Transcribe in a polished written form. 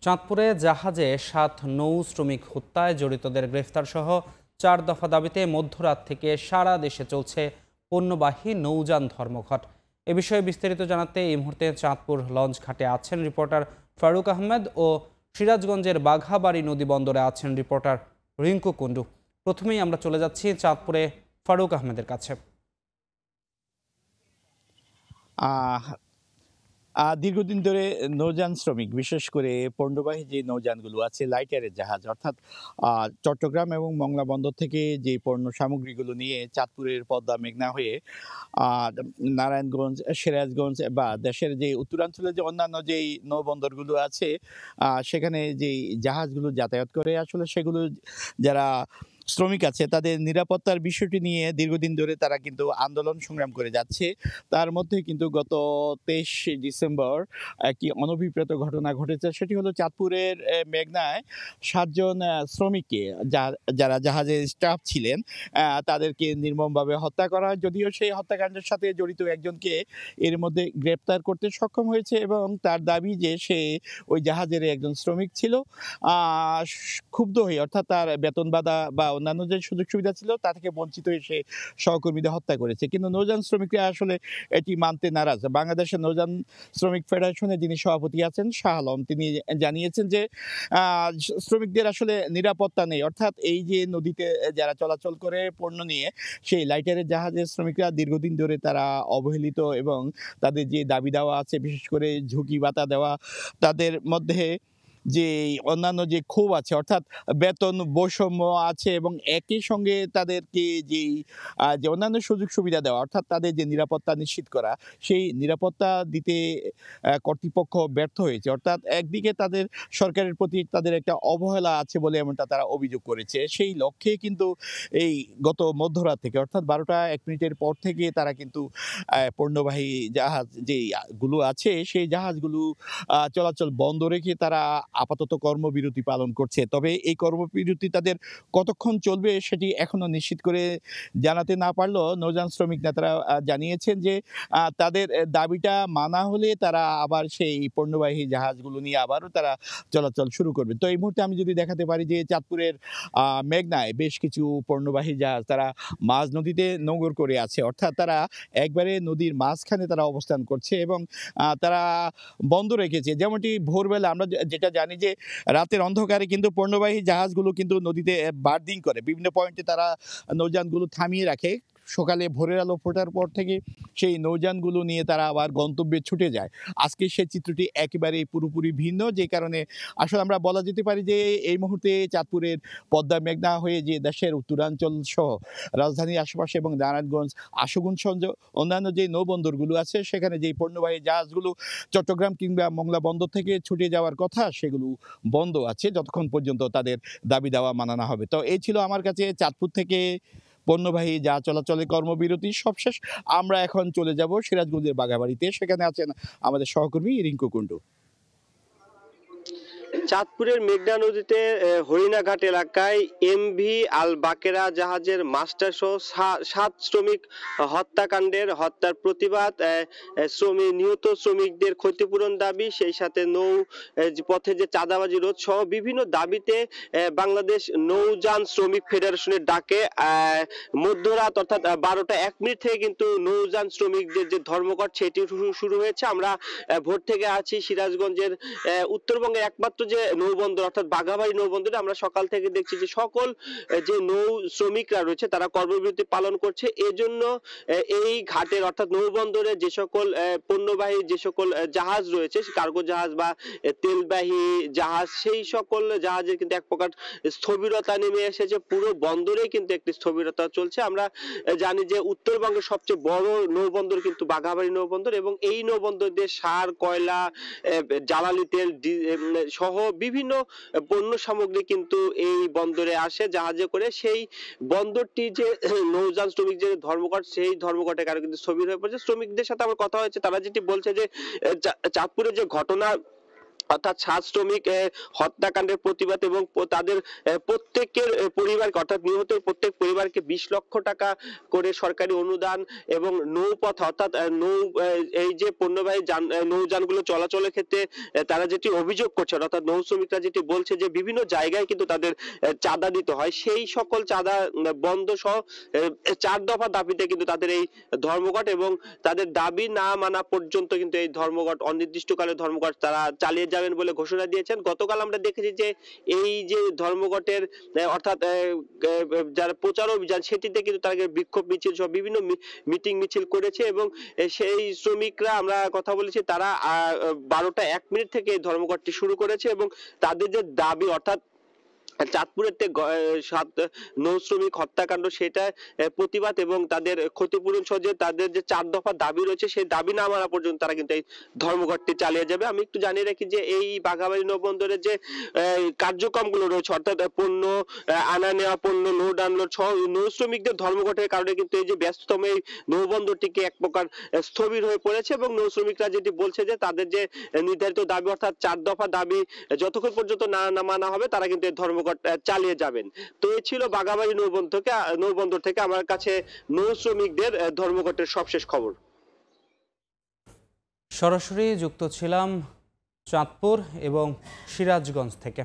চাঁদপুরে জাহাজে ৭ নৌ শ্রমিক হত্যায় জড়িতদের গ্রেফতার সহ ৪ দফা দাবিতে মধ্যরাত থেকে সারা দেশে চলছে পণ্যবাহী নৌযান ধর্মঘট। এ বিষয়ে বিস্তারিত জানাতে এই মুহূর্তে চাঁদপুর লঞ্চ ঘাটে আছেন রিপোর্টার ফারুক আহমেদ ও সিরাজগঞ্জের বাঘাবাড়ি নদী বন্দরে আছেন রিপোর্টার রিঙ্কু কুন্ডু। প্রথমেই আমরা চলে যাচ্ছি চাঁদপুরে ফারুক আহমেদের কাছে। দীর্ঘদিন ধরে নৌযান শ্রমিক, বিশেষ করে পণ্যবাহী যে নৌযানগুলো আছে, লাইটারের জাহাজ, অর্থাৎ চট্টগ্রাম এবং মংলা বন্দর থেকে যে পণ্য সামগ্রীগুলো নিয়ে চাঁদপুরের পদ্মা মেঘনা হয়ে নারায়ণগঞ্জ, সিরাজগঞ্জ বা দেশের যে উত্তরাঞ্চলে যে অন্যান্য যেই নৌবন্দরগুলো আছে সেখানে যেই জাহাজগুলো যাতায়াত করে, আসলে সেগুলো যারা শ্রমিক আছে তাদের নিরাপত্তার বিষয়টি নিয়ে দীর্ঘদিন ধরে তারা কিন্তু আন্দোলন সংগ্রাম করে যাচ্ছে। তার মধ্যে কিন্তু গত ২৩ ডিসেম্বর একটি অনভিপ্রেত ঘটনা ঘটেছে। সেটি হলো চাঁদপুরের মেঘনায় ৭ জন শ্রমিককে, যারা জাহাজের স্টাফ ছিলেন, তাদেরকে নির্মমভাবে হত্যা করা হয়। যদিও সেই হত্যাকাণ্ডের সাথে জড়িত একজনকে এর মধ্যে গ্রেপ্তার করতে সক্ষম হয়েছে এবং তার দাবি যে সে ওই জাহাজের একজন শ্রমিক ছিল। ক্ষুব্ধ হয়ে, অর্থাৎ তার বেতন বাধা বা অন্যান্য যে সুযোগ সুবিধা ছিল তা থেকে বঞ্চিত হয়ে সে সহকর্মীদের হত্যা করেছে। কিন্তু নৌযান শ্রমিকরা আসলে এটি মানতে নারাজ। বাংলাদেশের নৌযান শ্রমিক ফেডারেশনের যিনি সভাপতি আছেন শাহ আলম, তিনি জানিয়েছেন যে শ্রমিকদের আসলে নিরাপত্তা নেই। অর্থাৎ এই যে নদীতে যারা চলাচল করে পণ্য নিয়ে, সেই লাইটারের জাহাজের শ্রমিকরা দীর্ঘদিন ধরে তারা অবহেলিত এবং তাদের যে দাবি দেওয়া আছে, বিশেষ করে ঝুঁকি ভাতা দেওয়া, তাদের মধ্যে যে অন্যান্য যে ক্ষোভ আছে, অর্থাৎ বেতন বৈষম্য আছে এবং একই সঙ্গে তাদেরকে যে অন্যান্য সুযোগ সুবিধা দেওয়া, অর্থাৎ তাদের যে নিরাপত্তা নিশ্চিত করা, সেই নিরাপত্তা দিতে কর্তৃপক্ষ ব্যর্থ হয়েছে। অর্থাৎ একদিকে তাদের সরকারের প্রতি তাদের একটা অবহেলা আছে বলে এমনটা তারা অভিযোগ করেছে। সেই লক্ষ্যে কিন্তু এই গত মধ্যরাত থেকে, অর্থাৎ ১২টা ১ মিনিটের পর থেকে তারা কিন্তু পণ্যবাহী জাহাজ যেগুলো আছে সেই জাহাজগুলো চলাচল বন্ধ রেখে তারা আপাতত কর্মবিরতি পালন করছে। তবে এই কর্মবিরতি তাদের কতক্ষণ চলবে সেটি এখনো নিশ্চিত করে জানাতে না পারলেও নৌযান শ্রমিক নেতারা জানিয়েছেন যে তাদের দাবিটা মানা হলে তারা আবার সেই পণ্যবাহী জাহাজগুলো নিয়ে আবারও তারা চলাচল শুরু করবে। তো এই মুহূর্তে আমি যদি দেখাতে পারি যে চাঁদপুরের মেঘনায় বেশ কিছু পণ্যবাহী জাহাজ তারা মাঝ নদীতে নোঙর করে আছে, অর্থাৎ তারা একবারে নদীর মাঝখানে তারা অবস্থান করছে এবং তারা বন্ধ রেখেছে। যেমনটি ভোরবেলা আমরা যেটা জানি যে রাতের অন্ধকারে কিন্তু পণ্যবাহী জাহাজগুলো কিন্তু নদীতে বার্দিং করে, বিভিন্ন পয়েন্টে তারা নৌযানগুলো থামিয়ে রাখে। সকালে ভোরের আলো ফোটার পর থেকে সেই নৌযানগুলো নিয়ে তারা আবার গন্তব্যে ছুটে যায়। আজকে সেই চিত্রটি একেবারেই পুরোপুরি ভিন্ন, যে কারণে আসলে আমরা বলা যেতে পারি যে এই মুহূর্তে চাঁদপুরের পদ্মা মেঘনা হয়ে যে দেশের উত্তরাঞ্চল সহ রাজধানীর আশেপাশে এবং নারায়ণগঞ্জ, আশুগঞ্জ সহ অন্যান্য যে নৌবন্দরগুলো আছে সেখানে যেই পণ্যবাহী জাহাজগুলো চট্টগ্রাম কিংবা মংলা বন্দর থেকে ছুটে যাওয়ার কথা, সেগুলো বন্ধ আছে যতক্ষণ পর্যন্ত তাদের দাবি দেওয়া মানা না হবে। তো এই ছিল আমার কাছে চাঁদপুর থেকে পণ্যবাহী যা চলাচলের কর্মবিরতি সবশেষ। আমরা এখন চলে যাব সিরাজগঞ্জের বাঘাবাড়িতে, সেখানে আছেন আমাদের সহকর্মী রিঙ্কু কুন্ডু। চাঁদপুরের মেঘনা নদীতে হরিণাঘাট এলাকায় এমভি আল বাকেরা জাহাজের মাস্টার সহ ৭ শ্রমিক হত্যার প্রতিবাদ, নিহত শ্রমিকদের ক্ষতিপূরণ দাবি, সেই সাথে নৌ পথে যে চাঁদাবাজি রোধ সহ বিভিন্ন দাবিতে বাংলাদেশ নৌযান শ্রমিক ফেডারেশনের ডাকে মধ্যরাত অর্থাৎ ১২টা ১ মিনিট থেকে কিন্তু নৌযান শ্রমিকদের যে ধর্মঘট সেটি শুরু হয়েছে। আমরা ভোর থেকে আছি সিরাজগঞ্জের উত্তরবঙ্গের একমাত্র যে নৌবন্দর অর্থাৎ বাঘাবাড়ি নৌবন্দরে। আমরা সকাল থেকে দেখছি যে সকল যে নৌ শ্রমিকরা রয়েছে তারা কর্মবিরতি পালন করছে। এজন্য এই ঘাটের অর্থাৎ নৌবন্দরে যে সকল পণ্যবাহী যে সকল জাহাজ রয়েছে, কার্গো জাহাজ বা তেলবাহী জাহাজ, সেই সকল জাহাজের কিন্তু এক প্রকার স্থবিরতা নেমে এসেছে। পুরো বন্দরে কিন্তু একটি স্থবিরতা চলছে। আমরা জানি যে উত্তরবঙ্গের সবচেয়ে বড় নৌবন্দর কিন্তু বাঘাবাড়ি নৌবন্দর এবং এই নৌবন্দর দিয়ে সার, কয়লা, জ্বালানি তেল সহ বিভিন্ন পণ্য সামগ্রী কিন্তু এই বন্দরে আসে জাহাজে করে। সেই বন্দরটি যে নৌযান শ্রমিক যে ধর্মঘট, সেই ধর্মঘটের কারণে কিন্তু স্থবির হয়ে পড়েছে। শ্রমিকদের সাথে আমার কথা হয়েছে, তারা যেটি বলছে যে চাঁদপুরে যে ঘটনা অর্থাৎ ছাদ শ্রমিক হত্যাকাণ্ডের প্রতিবাদ এবং তাদের প্রত্যেকের পরিবারকে অর্থাৎ নিহতের প্রত্যেক পরিবারকে 20 লক্ষ টাকা করে সরকারি অনুদান এবং নৌপথ অর্থাৎ এই যে পণ্যবাহী নৌযানগুলো চলাচলের ক্ষেত্রে তারা যেটি অভিযোগ করছে অর্থাৎ নৌ শ্রমিকরা যেটি বলছে যে বিভিন্ন জায়গায় কিন্তু তাদের চাঁদা দিতে হয়, সেই সকল চাঁদা বন্ধ সহ 4 দফা দাবিতে কিন্তু তাদের এই ধর্মঘট এবং তাদের দাবি না মানা পর্যন্ত কিন্তু এই ধর্মঘট অনির্দিষ্টকালের ধর্মঘট তারা চালিয়ে যাবেন বলে ঘোষণা দিয়েছেন। গতকাল আমরা দেখেছি যে এই যে ধর্মঘটের অর্থাৎ যারা প্রচার অভিযান সেটিতে কিন্তু তারা বিক্ষোভ মিছিল সহ বিভিন্ন মিটিং মিছিল করেছে এবং সেই শ্রমিকরা আমরা কথা বলেছি তারা 12টা 1 মিনিট থেকে এই ধর্মঘটটি শুরু করেছে এবং তাদের যে দাবি অর্থাৎ চাঁদপুরের নৌ শ্রমিক হত্যাকাণ্ড সেটা প্রতিবাদ এবং তাদের ক্ষতিপূরণ সহ যে তাদের যে 4 দফা দাবি রয়েছে সেই দাবি না মানা পর্যন্ত তারা কিন্তু এই ধর্মঘটটি চালিয়ে যাবে। আমি একটু জানিয়ে রাখি যে এই বাঘাবাড়ি নৌবন্দরের যে কার্যক্রমগুলো রয়েছে অর্থাৎ পণ্য আনা নেওয়া, পণ্য লোড আনলোড সহ নৌ শ্রমিকদের ধর্মঘটের কারণে কিন্তু এই যে ব্যস্ততম এই নৌবন্দরটিকে এক প্রকার স্থবির হয়ে পড়েছে এবং নৌ শ্রমিকরা যেটি বলছে যে তাদের যে নির্ধারিত দাবি অর্থাৎ 4 দফা দাবি যতক্ষণ পর্যন্ত না মানা হবে তারা কিন্তু এই ধর্মঘট চালিয়ে যাবেন। তো এই ছিল বাঘাবাড়ি নৌবন্দর থেকে আমার কাছে নৌ শ্রমিকদের ধর্মঘটের সবশেষ খবর। সরাসরি যুক্ত ছিলাম চাঁদপুর এবং সিরাজগঞ্জ থেকে।